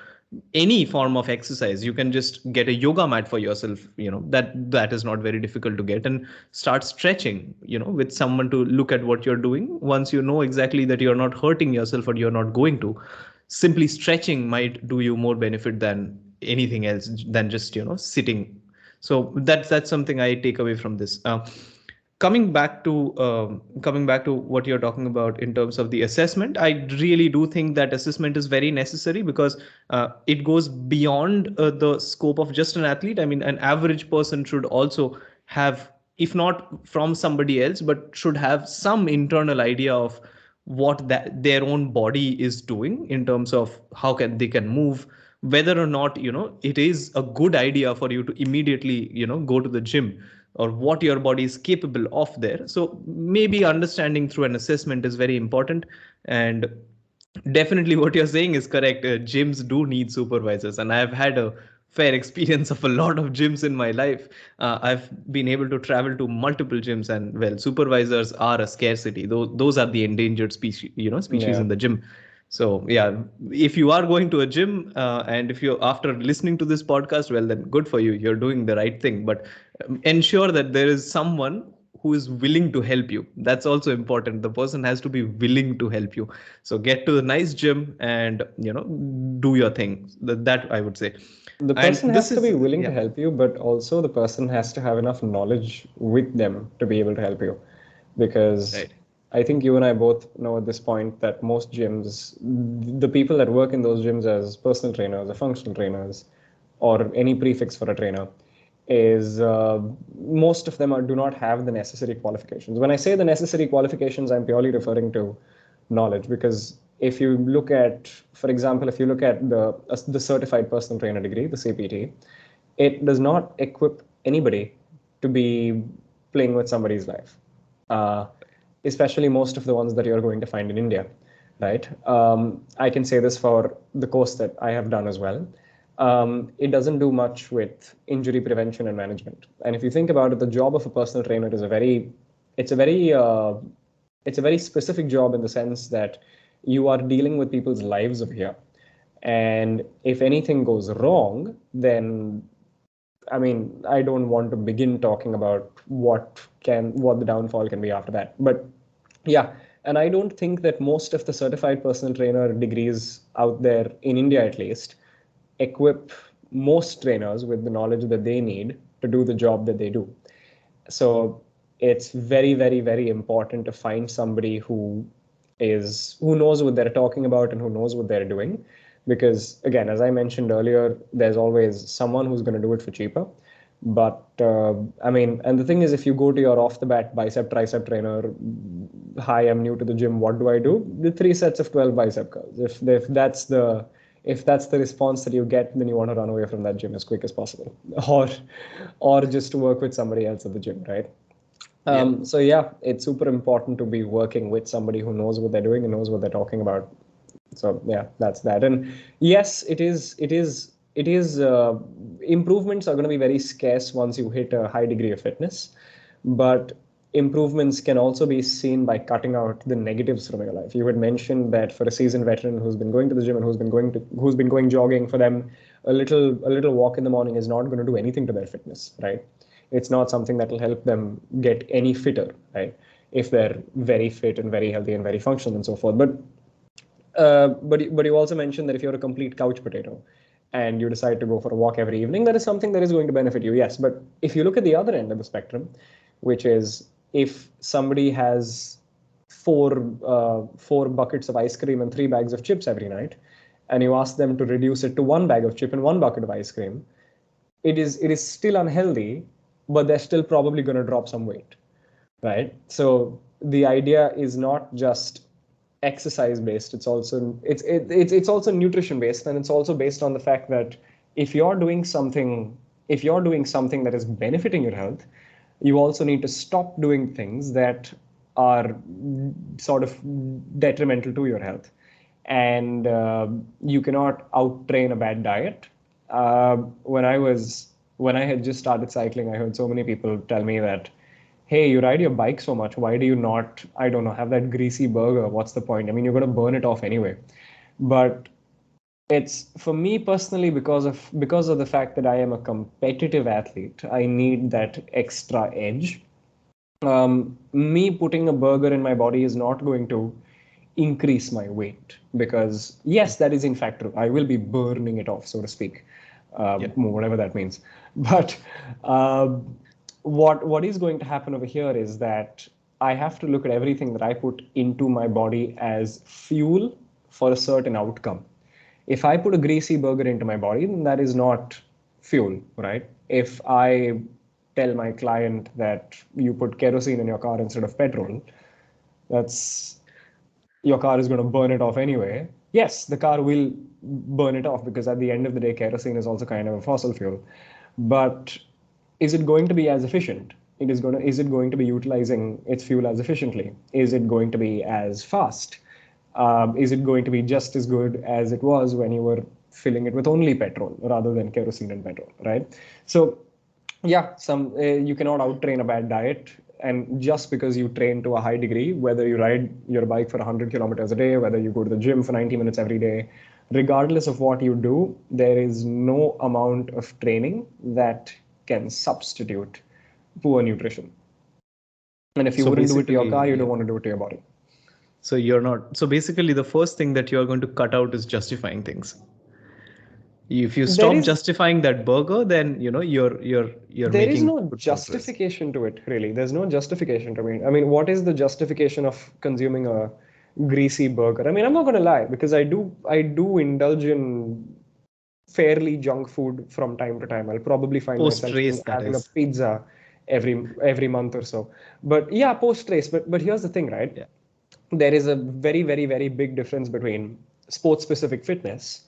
any form of exercise. You can just get a yoga mat for yourself, that is not very difficult to get, and start stretching, with someone to look at what you're doing. Once you know exactly that you're not hurting yourself or you're not going to, simply stretching might do you more benefit than anything else, than just sitting. So that's something I take away from this. Coming back to what you're talking about in terms of the assessment, I really do think that assessment is very necessary because it goes beyond the scope of just an athlete. I mean, an average person should also have, if not from somebody else, but should have some internal idea of what that their own body is doing in terms of how can they can move, whether or not it is a good idea for you to immediately go to the gym, or what your body is capable of there. So maybe understanding through an assessment is very important. And definitely what you're saying is correct. Gyms do need supervisors, and I've had a fair experience of a lot of gyms in my life. I've been able to travel to multiple gyms, and well, supervisors are a scarcity. Those are the endangered species, species Yeah. in the gym. So yeah, if you are going to a gym, and if you're after listening to this podcast, well then good for you. You're doing the right thing. But ensure that there is someone who is willing to help you. That's also important. The person has to be willing to help you. So get to the nice gym and do your thing. That I would say. The And person this has to is be willing to yeah, help you, but also the person has to have enough knowledge with them to be able to help you. Because right. I think you and I both know at this point that most gyms, the people that work in those gyms as personal trainers or functional trainers or any prefix for a trainer, is most of them do not have the necessary qualifications. When I say the necessary qualifications, I'm purely referring to knowledge, because if you look at, for example, if you look at the certified personal trainer degree, the CPT, it does not equip anybody to be playing with somebody's life, uh, especially most of the ones that you're going to find in India, right? I can say this for the course that I have done as well. It doesn't do much with injury prevention and management. And if you think about it, the job of a personal trainer is it's a very, it's a very specific job in the sense that you are dealing with people's lives over here. And if anything goes wrong, then I mean, I don't want to begin talking about what the downfall can be after that. But yeah, and I don't think that most of the certified personal trainer degrees out there in India, at least, equip most trainers with the knowledge that they need to do the job that they do. So it's very, very, very important to find somebody who knows what they're talking about and who knows what they're doing. Because again, as I mentioned earlier, there's always someone who's going to do it for cheaper. But I mean, and the thing is, if you go to your off the bat bicep tricep trainer, hi, I'm new to the gym, what do I do? The 3 sets of 12 bicep curls. If that's the response that you get, then you want to run away from that gym as quick as possible, or just to work with somebody else at the gym, right? Yeah. So yeah, it's super important to be working with somebody who knows what they're doing and knows what they're talking about. So yeah, that's that. And yes, it is improvements are going to be very scarce once you hit a high degree of fitness, but improvements can also be seen by cutting out the negatives from your life. You had mentioned that for a seasoned veteran who's been going to the gym and who's been going jogging, for them a little walk in the morning is not going to do anything to their fitness, right? It's not something that will help them get any fitter, right? If they're very fit and very healthy and very functional and so forth. But you also mentioned that if you're a complete couch potato and you decide to go for a walk every evening, that is something that is going to benefit you. Yes, but if you look at the other end of the spectrum, which is if somebody has four buckets of ice cream and 3 bags of chips every night, and you ask them to reduce it to 1 bag of chip and 1 bucket of ice cream, it is still unhealthy, but they're still probably going to drop some weight, right? So the idea is not just exercise based, it's also nutrition based, and it's also based on the fact that if you're doing something if you're doing something that is benefiting your health, you also need to stop doing things that are sort of detrimental to your health. And you cannot out train a bad diet. When I had just started cycling, I heard so many people tell me that, hey, you ride your bike so much, why do you not, I don't know, have that greasy burger? What's the point? I mean, you're going to burn it off anyway. But it's, for me personally, because of the fact that I am a competitive athlete, I need that extra edge. Me putting a burger in my body is not going to increase my weight, because yes, that is in fact true. I will be burning it off, so to speak, Yeah. whatever that means. But uh, what is going to happen over here is that I have to look at everything that I put into my body as fuel for a certain outcome. If I put a greasy burger into my body, then that is not fuel, right? If I tell my client that you put kerosene in your car instead of petrol, that's, your car is going to burn it off anyway. Yes, the car will burn it off, because at the end of the day, kerosene is also kind of a fossil fuel. But is it going to be as efficient? Is it going to be utilizing its fuel as efficiently? Is it going to be as fast? Is it going to be just as good as it was when you were filling it with only petrol rather than kerosene and petrol, right? So yeah, you cannot out train a bad diet. And just because you train to a high degree, whether you ride your bike for 100 kilometers a day, whether you go to the gym for 90 minutes every day, regardless of what you do, there is no amount of training that can substitute poor nutrition. And if you So wouldn't do it to your basically, car, you yeah. don't want to do it to your body. So you're not. So basically, the first thing that you're going to cut out is justifying things. If you There stop is justifying that burger, then you're there is making no good progress. justification to it, really. There's no justification to me. I mean, what is the justification of consuming a greasy burger? I mean, I'm not going to lie, because I do indulge in fairly junk food from time to time. I'll probably find Post myself race, that having a is. pizza every month or so. But yeah, post race. But here's the thing, right? Yeah. There is a very, very, very big difference between sports specific fitness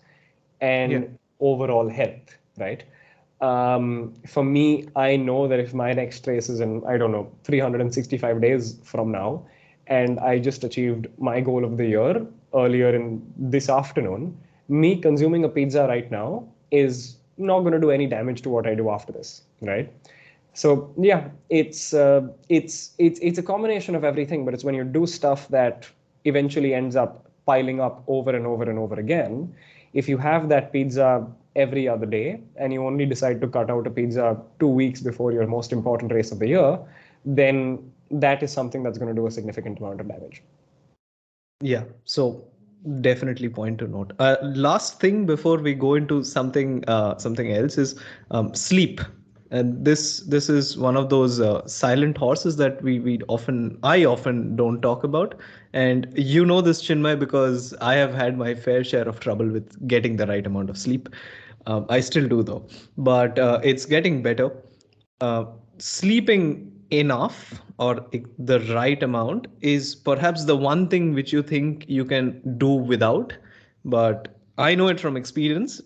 Yeah. and overall health, right? For me, I know that if my next race is in, I don't know, 365 days from now, and I just achieved my goal of the year earlier in this afternoon, me consuming a pizza right now is not going to do any damage to what I do after this, right? So yeah, it's a combination of everything, but it's when you do stuff that eventually ends up piling up over and over and over again. If you have that pizza every other day and you only decide to cut out a pizza 2 weeks before your most important race of the year, then that is something that's going to do a significant amount of damage. Yeah. So definitely point to note. Last thing before we go into something else is sleep. And this is one of those silent horses that I often don't talk about. And you know this, Chinmay, because I have had my fair share of trouble with getting the right amount of sleep. I still do though, but it's getting better. uh, Sleeping enough or the right amount is perhaps the one thing which you think you can do without. But I know it from experience,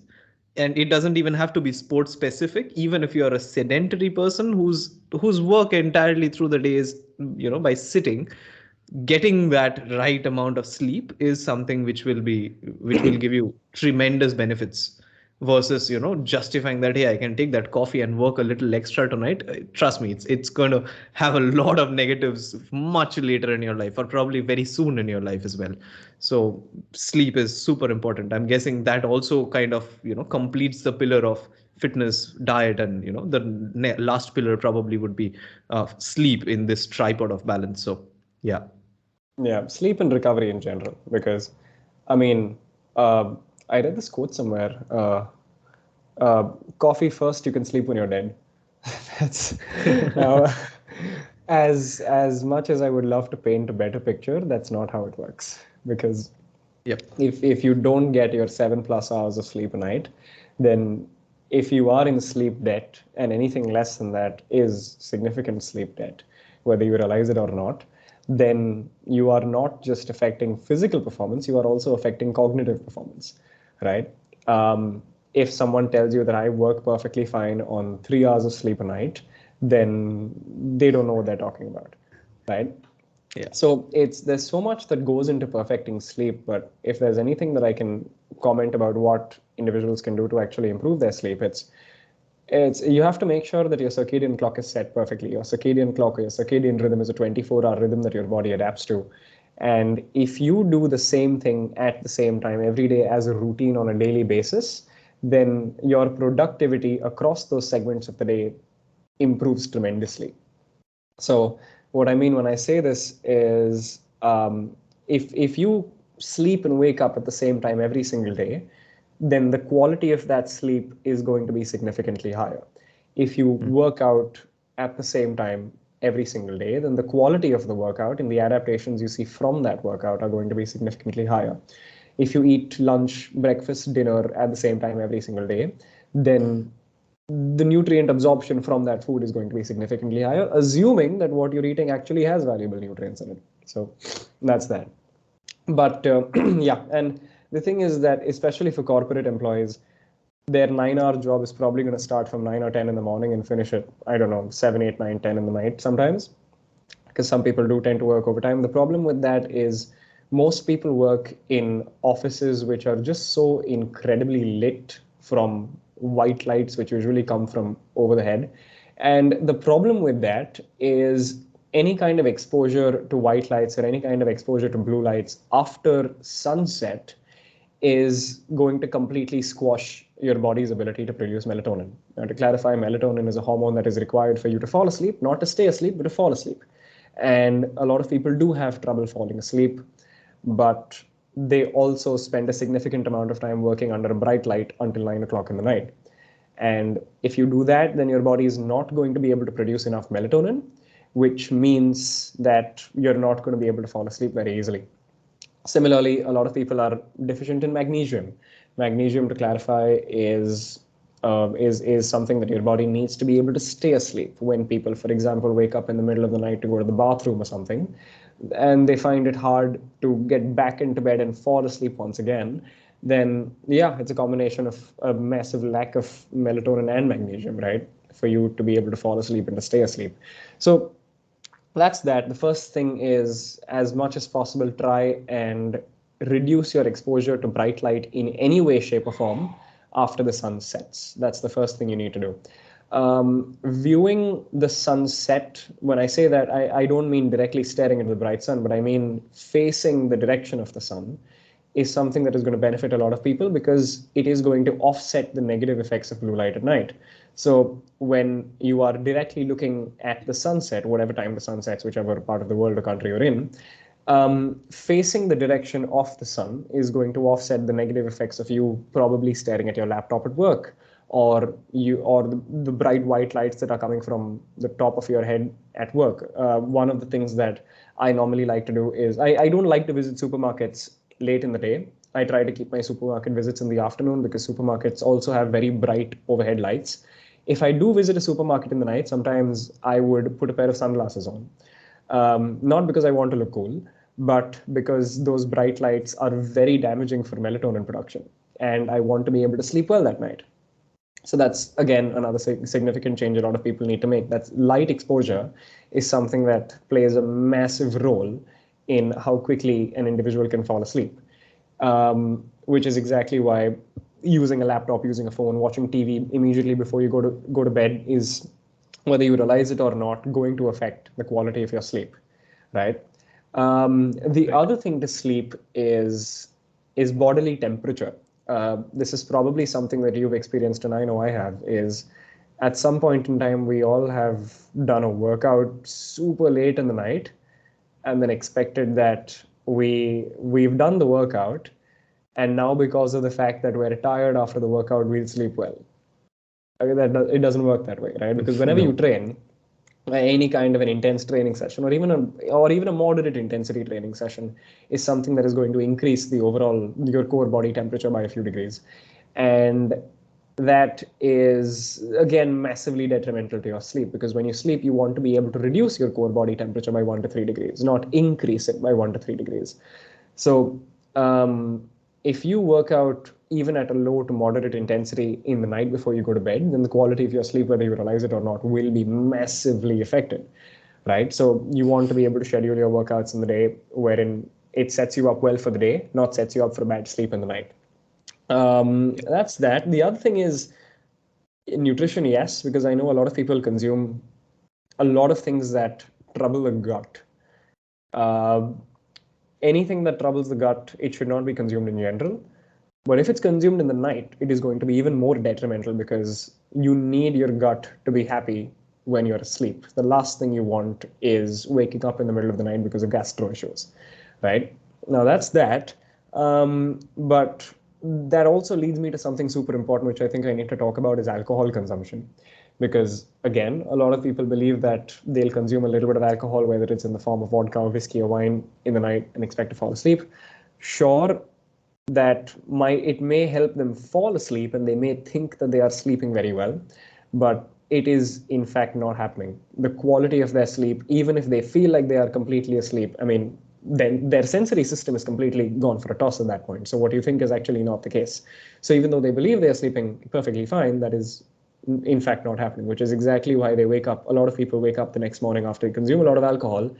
and it doesn't even have to be sports specific. Even if you're a sedentary person whose work entirely through the day is, by sitting, getting that right amount of sleep is something which will give you tremendous benefits, versus justifying that, hey, I can take that coffee and work a little extra tonight. Trust me, it's going to have a lot of negatives much later in your life, or probably very soon in your life as well. So sleep is super important. I'm guessing that also kind of completes the pillar of fitness, diet, and the last pillar probably would be sleep in this tripod of balance. So yeah. Yeah, sleep and recovery in general. Because, I mean, uh, I read this quote somewhere. Coffee first, you can sleep when you're dead. That's now, as much as I would love to paint a better picture, that's not how it works. Because Yep. if you don't get your 7+ hours of sleep a night, then if you are in sleep debt, and anything less than that is significant sleep debt, whether you realize it or not, then you are not just affecting physical performance, you are also affecting cognitive performance, right? If someone tells you that I work perfectly fine on 3 hours of sleep a night, then they don't know what they're talking about, right? Yeah. So there's so much that goes into perfecting sleep, but if there's anything that I can comment about what individuals can do to actually improve their sleep, it's you have to make sure that your circadian clock is set perfectly. Your circadian clock or your circadian rhythm is a 24-hour rhythm that your body adapts to. And if you do the same thing at the same time every day as a routine on a daily basis, then your productivity across those segments of the day improves tremendously. So what I mean when I say this is, if you sleep and wake up at the same time every single day, then the quality of that sleep is going to be significantly higher. If you work out at the same time every single day, then the quality of the workout and the adaptations you see from that workout are going to be significantly higher. If you eat lunch, breakfast, dinner at the same time every single day, then the nutrient absorption from that food is going to be significantly higher, assuming that what you're eating actually has valuable nutrients in it. So that's that. But yeah, and the thing is that especially for corporate employees, their 9 hour job is probably going to start from 9 or 10 in the morning and finish at, I don't know, 7, 8, 9, 10 in the night sometimes, because some people do tend to work overtime. The problem with that is most people work in offices which are just so incredibly lit from white lights, which usually come from over the head. And the problem with that is any kind of exposure to white lights or any kind of exposure to blue lights after sunset is going to completely squash your body's ability to produce melatonin. Now, to clarify, melatonin is a hormone that is required for you to fall asleep, not to stay asleep, but to fall asleep. And a lot of people do have trouble falling asleep, but they also spend a significant amount of time working under a bright light until 9 o'clock in the night. And if you do that, then your body is not going to be able to produce enough melatonin, which means that you're not going to be able to fall asleep very easily. Similarly, a lot of people are deficient in magnesium. Magnesium, to clarify, is something that your body needs to be able to stay asleep. When people, for example, wake up in the middle of the night to go to the bathroom or something, and they find it hard to get back into bed and fall asleep once again, then yeah, it's a combination of a massive lack of melatonin and magnesium, right? For you to be able to fall asleep and to stay asleep. So that's that. The first thing is, as much as possible, try and reduce your exposure to bright light in any way, shape, or form after the sun sets. That's the first thing you need to do. Viewing the sunset, when I say that, I don't mean directly staring into the bright sun, but I mean facing the direction of the sun is something that is going to benefit a lot of people because it is going to offset the negative effects of blue light at night. So when you are directly looking at the sunset, whatever time the sun sets, whichever part of the world or country you're in, facing the direction of the sun is going to offset the negative effects of you probably staring at your laptop at work, or the bright white lights that are coming from the top of your head at work. One of the things that I normally like to do is I don't like to visit supermarkets late in the day. I try to keep my supermarket visits in the afternoon because supermarkets also have very bright overhead lights. If I do visit a supermarket in the night, sometimes I would put a pair of sunglasses on. Not because I want to look cool, but because those bright lights are very damaging for melatonin production. And I want to be able to sleep well that night. So that's, again, another significant change a lot of people need to make. That's light exposure is something that plays a massive role in how quickly an individual can fall asleep, which is exactly why using a laptop, using a phone, watching TV immediately before you go to bed is, whether you realize it or not, going to affect the quality of your sleep, right? The other thing to sleep is bodily temperature. This is probably something that you've experienced, and I know I have, is at some point in time, we all have done a workout super late in the night and then expected that we've done the workout, and now because of the fact that we're tired after the workout, we'll sleep well. It doesn't work that way, right? Because whenever you train, any kind of an intense training session, or even a moderate intensity training session, is something that is going to increase the overall your core body temperature by a few degrees, and that is again massively detrimental to your sleep, because when you sleep, you want to be able to reduce your core body temperature by 1 to 3 degrees, not increase it by 1 to 3 degrees. So if you work out even at a low to moderate intensity in the night before you go to bed, then the quality of your sleep, whether you realize it or not, will be massively affected, right? So you want to be able to schedule your workouts in the day wherein it sets you up well for the day, not sets you up for a bad sleep in the night. That's that. The other thing is nutrition, yes, because I know a lot of people consume a lot of things that trouble the gut. Anything that troubles the gut, it should not be consumed in general. But if it's consumed in the night, it is going to be even more detrimental because you need your gut to be happy when you're asleep. The last thing you want is waking up in the middle of the night because of gastro issues, right? Now that's that. But that also leads me to something super important, which I think I need to talk about, is alcohol consumption. Because again, a lot of people believe that they'll consume a little bit of alcohol, whether it's in the form of vodka or whiskey or wine, in the night and expect to fall asleep. Sure, that it may help them fall asleep and they may think that they are sleeping very well, but it is in fact not happening. The quality of their sleep, even if they feel like they are completely asleep, I mean, then their sensory system is completely gone for a toss at that point. So what you think is actually not the case. So even though they believe they are sleeping perfectly fine, that is in fact not happening, which is exactly why they wake up. A lot of people wake up the next morning after they consume a lot of alcohol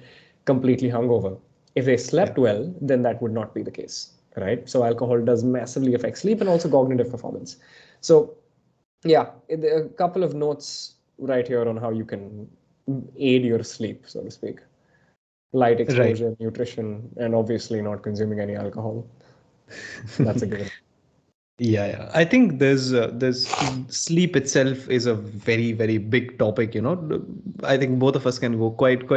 completely hungover. If they slept well, then that would not be the case, right? So alcohol does massively affect sleep and also cognitive performance. So yeah, a couple of notes right here on how you can aid your sleep, so to speak. Light exposure, Right. nutrition, and obviously not consuming any alcohol. That's a given. Yeah. I think there's sleep itself is a very big topic. I think both of us can go quite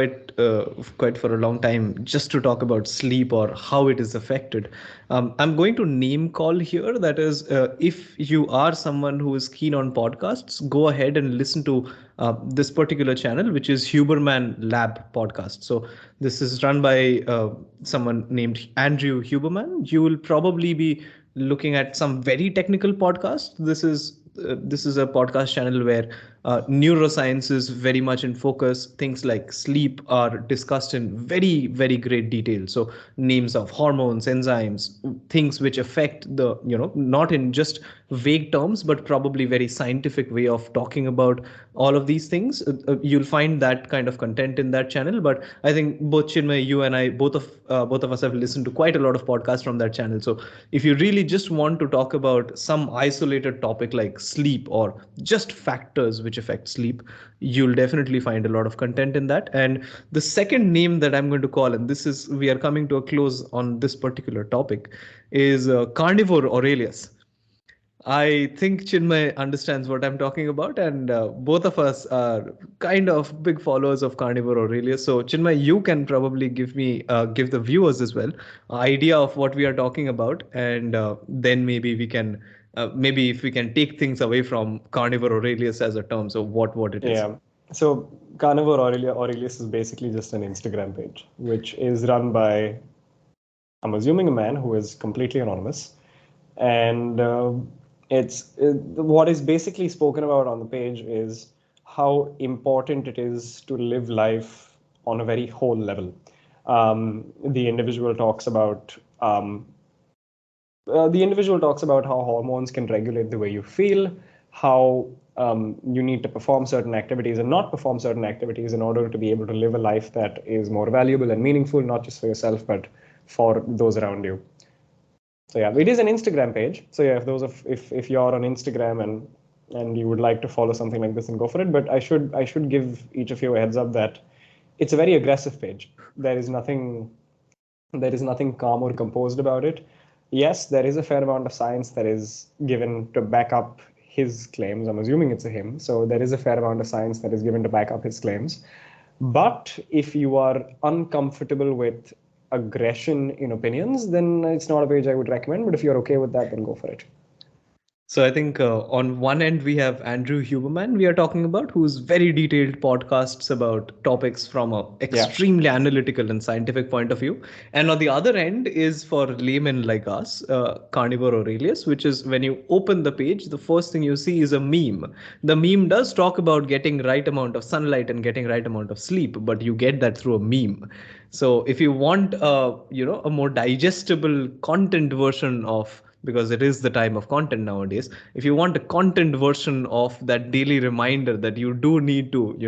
for a long time just to talk about sleep or how it is affected. I'm going to name call here. That is, if you are someone who is keen on podcasts, go ahead and listen to this particular channel, which is Huberman Lab podcast. So this is run by someone named Andrew Huberman. You will probably be looking at some very technical podcasts. This is a podcast channel where neuroscience is very much in focus. Things like sleep are discussed in very great detail. So names of hormones, enzymes, things which affect the, not in just vague terms, but probably very scientific way of talking about all of these things. You'll find that kind of content in that channel. But I think both Chinmay, you and I, both of us have listened to quite a lot of podcasts from that channel. So if you really just want to talk about some isolated topic like sleep or just factors which affect sleep, you'll definitely find a lot of content in that. And the second name that I'm going to call, and this is, we are coming to a close on this particular topic, is Carnivore Aurelius. I think Chinmay understands what I'm talking about, and both of us are kind of big followers of Carnivore Aurelius. So, Chinmay, you can probably give the viewers as well idea of what we are talking about, and then maybe if we can take things away from Carnivore Aurelius as a term, so what it is. Yeah. So Carnivore Aurelius is basically just an Instagram page, which is run by, I'm assuming, a man who is completely anonymous. And what is basically spoken about on the page is how important it is to live life on a very whole level. The individual talks about how hormones can regulate the way you feel, how you need to perform certain activities and not perform certain activities in order to be able to live a life that is more valuable and meaningful, not just for yourself, but for those around you. So yeah, it is an Instagram page. So yeah, if you're on Instagram and you would like to follow something like this, then go for it. But I should give each of you a heads up that it's a very aggressive page. There is nothing calm or composed about it. Yes, there is a fair amount of science that is given to back up his claims. I'm assuming it's a him. So there is a fair amount of science that is given to back up his claims. But if you are uncomfortable with aggression in opinions, then it's not a page I would recommend. But if you're okay with that, then go for it. So I think on one end we have Andrew Huberman we are talking about, who's very detailed podcasts about topics from a extremely analytical and scientific point of view. And on the other end is for laymen like us, Carnivore Aurelius, which is when you open the page, the first thing you see is a meme. The meme does talk about getting right amount of sunlight and getting right amount of sleep, but you get that through a meme. So if you want a more digestible content version of, because it is the time of content nowadays, if you want a content version of that daily reminder that you do need to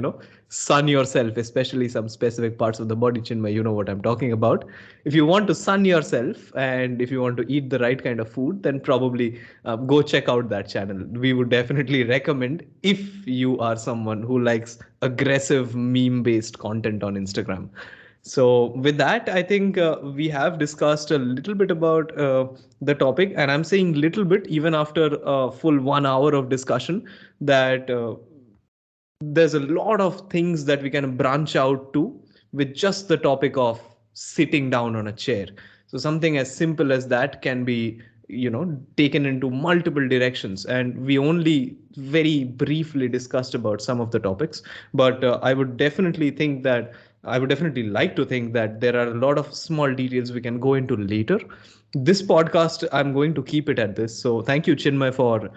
sun yourself, especially some specific parts of the body, Chinmay, you know what I'm talking about. If you want to sun yourself and if you want to eat the right kind of food, then probably go check out that channel. We would definitely recommend, if you are someone who likes aggressive meme based content on Instagram. So with that, I think we have discussed a little bit about the topic, and I'm saying little bit even after a full 1 hour of discussion, that there's a lot of things that we can branch out to with just the topic of sitting down on a chair. So something as simple as that can be taken into multiple directions, and we only very briefly discussed about some of the topics. But I would definitely like to think that there are a lot of small details we can go into later. This podcast, I'm going to keep it at this. So thank you, Chinmay, for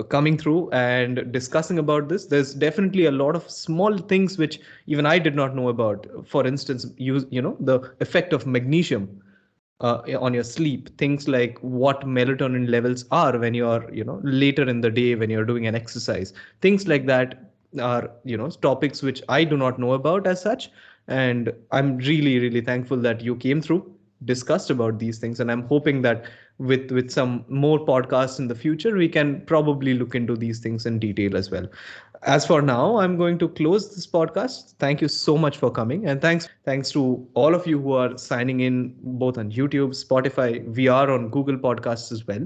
coming through and discussing about this. There's definitely a lot of small things which even I did not know about. For instance, the effect of magnesium on your sleep, things like what melatonin levels are when you're later in the day when you're doing an exercise, things like that are topics which I do not know about as such. And I'm really thankful that you came through, discussed about these things, and I'm hoping that with some more podcasts in the future we can probably look into these things in detail as well. As for now, I'm going to close this podcast. Thank you so much for coming, and thanks to all of you who are signing in both on YouTube, Spotify. We are on Google Podcasts as well.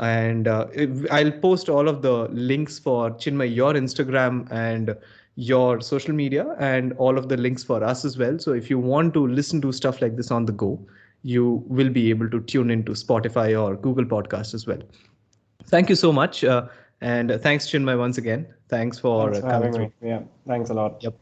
And I'll post all of the links for Chinmay, your Instagram and your social media, and all of the links for us as well. So if you want to listen to stuff like this on the go, you will be able to tune into Spotify or Google Podcast as well. Thank you so much. And thanks, Chinmay, once again. Thanks for Thanks for coming having through. me. Yeah, thanks a lot. Yep.